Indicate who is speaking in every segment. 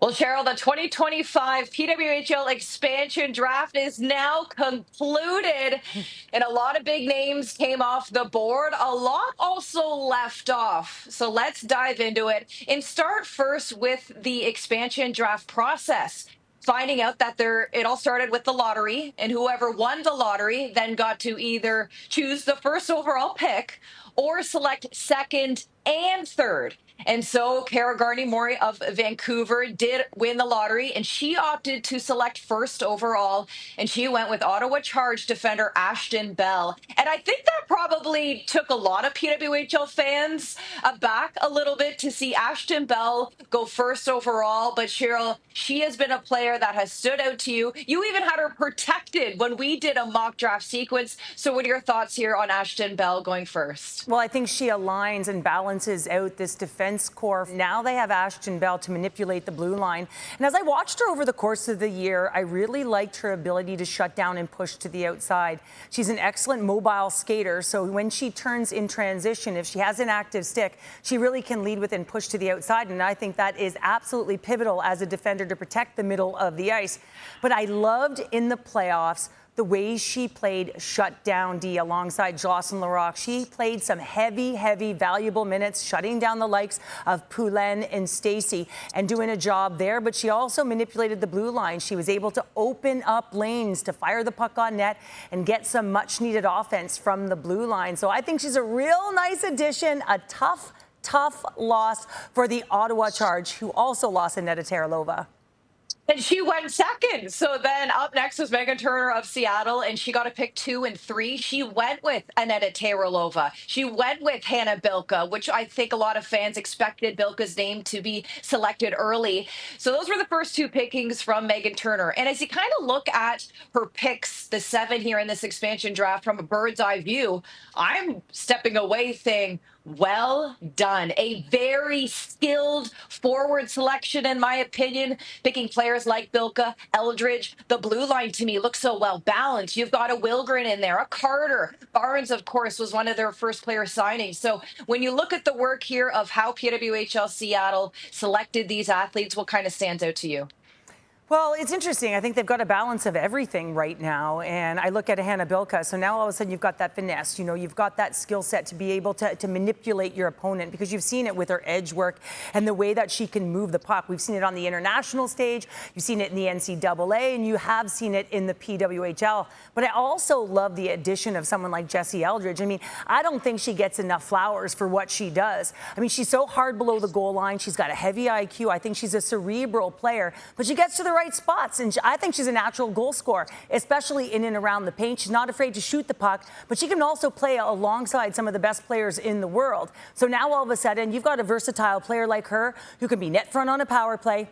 Speaker 1: Well, Cheryl, the 2025 PWHL expansion draft is now concluded, and a lot of big names came off the board. A lot also left off. So let's dive into it and start first with the expansion draft process. Finding out that it all started with the lottery, and whoever won the lottery then got to either choose the first overall pick or select second and third. And so Kara Gardner-Murray of Vancouver did win the lottery, and she opted to select first overall, and she went with Ottawa Charge defender Ashton Bell. And I think that probably took a lot of PWHL fans aback a little bit to see Ashton Bell go first overall. But Cheryl, she has been a player that has stood out to you. You even had her protected when we did a mock draft sequence. So what are your thoughts here on Ashton Bell going first?
Speaker 2: Well, I think she aligns and balances out this defense core. Now they have Ashton Bell to manipulate the blue line. And as I watched her over the course of the year, I really liked her ability to shut down and push to the outside. She's an excellent mobile skater, so when she turns in transition, if she has an active stick, she really can lead with and push to the outside. And I think that is absolutely pivotal as a defender to protect the middle of the ice. But I loved in the playoffs the way she played shutdown D alongside Jocelyn Larocque. She played some heavy, valuable minutes, shutting down the likes of Poulin and Stacey and doing a job there. But she also manipulated the blue line. She was able to open up lanes to fire the puck on net and get some much-needed offense from the blue line. So I think she's a real nice addition, a tough loss for the Ottawa Charge, who also lost Aneta Terelova.
Speaker 1: And she went second. So then up next was Megan Turner of Seattle, and she got to pick 2 and 3. She went with Aneta Terelova. She went with Hannah Bilka, which I think a lot of fans expected Bilka's name to be selected early. So those were the first 2 pickings from Megan Turner. And as you kind of look at her picks, the 7 here in this expansion draft from a bird's eye view, I'm stepping away saying, well done. A very skilled forward selection, in my opinion, picking players like Bilka, Eldridge. The blue line to me looks so well balanced. You've got a Wilgren in there, a Carter. Barnes, of course, was one of their first player signings. So when you look at the work here of how PWHL Seattle selected these athletes, what kind of stands out to you?
Speaker 2: Well, it's interesting. I think they've got a balance of everything right now. And I look at Hannah Bilka. So now all of a sudden you've got that finesse. You know, you've got that skill set to be able to manipulate your opponent, because you've seen it with her edge work and the way that she can move the puck. We've seen it on the international stage. You've seen it in the NCAA, and you have seen it in the PWHL. But I also love the addition of someone like Jessie Eldridge. I mean, I don't think she gets enough flowers for what she does. I mean, she's so hard below the goal line. She's got a heavy IQ. I think she's a cerebral player, but she gets to the right spots, and I think she's a natural goal scorer, especially in and around the paint. She's not afraid to shoot the puck, but she can also play alongside some of the best players in the world. So now all of a sudden you've got a versatile player like her who can be net front on a power play.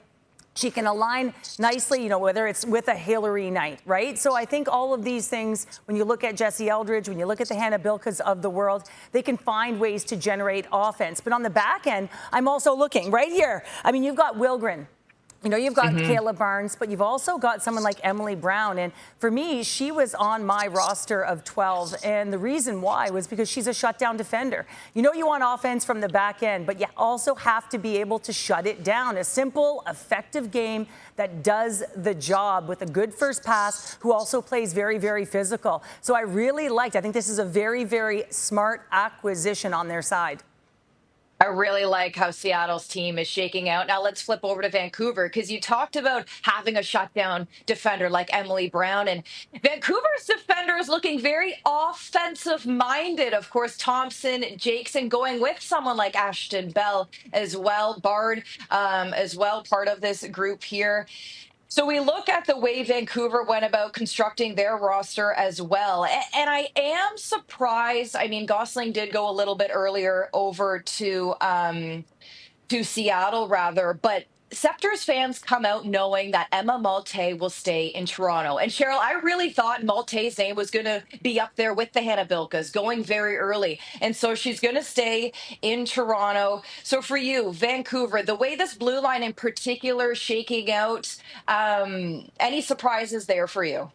Speaker 2: She can align nicely, you know, whether it's with a Hillary Knight, right? So I think all of these things, when you look at Jessie Eldridge, when you look at the Hannah Bilkas of the world, they can find ways to generate offense. But on the back end, I'm also looking right here. I mean, you've got Wilgren. You know, you've got Kayla Barnes, but you've also got someone like Emily Brown. And for me, she was on my roster of 12. And the reason why was because she's a shutdown defender. You know, you want offense from the back end, but you also have to be able to shut it down. A simple, effective game that does the job with a good first pass, who also plays very physical. So I really liked, I think this is a very smart acquisition on their side.
Speaker 1: I really like how Seattle's team is shaking out. Now let's flip over to Vancouver, because you talked about having a shutdown defender like Emily Brown, and Vancouver's defender is looking very offensive minded. Of course, Thompson, Jackson going with someone like Ashton Bell as well, Bard as well, part of this group here. So we look at the way Vancouver went about constructing their roster as well. And I am surprised. I mean, Gosling did go a little bit earlier over to Seattle, rather, but Scepters fans come out knowing that Emma Malte will stay in Toronto. And Cheryl, I really thought Malte's name was going to be up there with the Hannah Bilkas going very early. And so she's going to stay in Toronto. So for you, Vancouver, the way this blue line in particular is shaking out, any surprises there for you?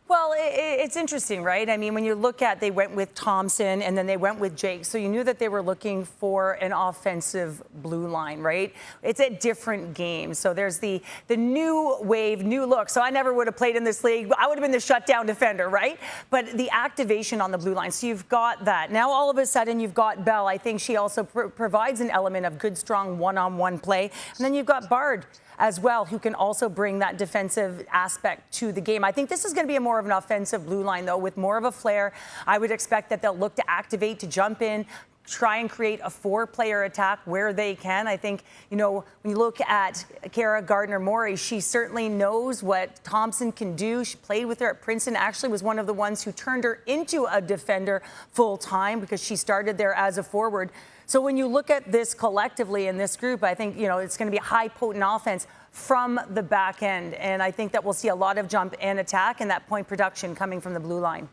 Speaker 2: Well, it's interesting, right? I mean, when you look at, they went with Thompson and then they went with Jake. So you knew that they were looking for an offensive blue line, right? It's a different game. So there's the new wave, new look. So I never would have played in this league. I would have been the shutdown defender, right? But the activation on the blue line. So you've got that. Now all of a sudden you've got Bell. I think she also provides an element of good, strong one-on-one play. And then you've got Bard as well, who can also bring that defensive aspect to the game. I think this is going to be more of an offensive blue line, though, with more of a flair. I would expect that they'll look to activate, to jump in, try and create a four-player attack where they can. I think, when you look at Kara Gardner-Morey, she certainly knows what Thompson can do. She played with her at Princeton, actually was one of the ones who turned her into a defender full-time because she started there as a forward. So when you look at this collectively in this group, I think, it's going to be a high potent offense from the back end. And I think that we'll see a lot of jump and attack and that point production coming from the blue line.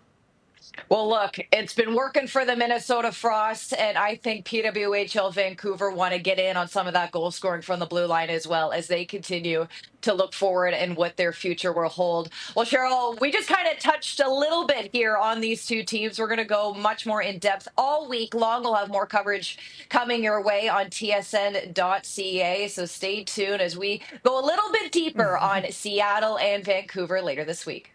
Speaker 1: Well, look, it's been working for the Minnesota Frost, and I think PWHL Vancouver want to get in on some of that goal scoring from the blue line as well as they continue to look forward and what their future will hold. Well, Cheryl, we just kind of touched a little bit here on these two teams. We're going to go much more in depth all week long. We'll have more coverage coming your way on tsn.ca, so stay tuned as we go a little bit deeper on Seattle and Vancouver later this week.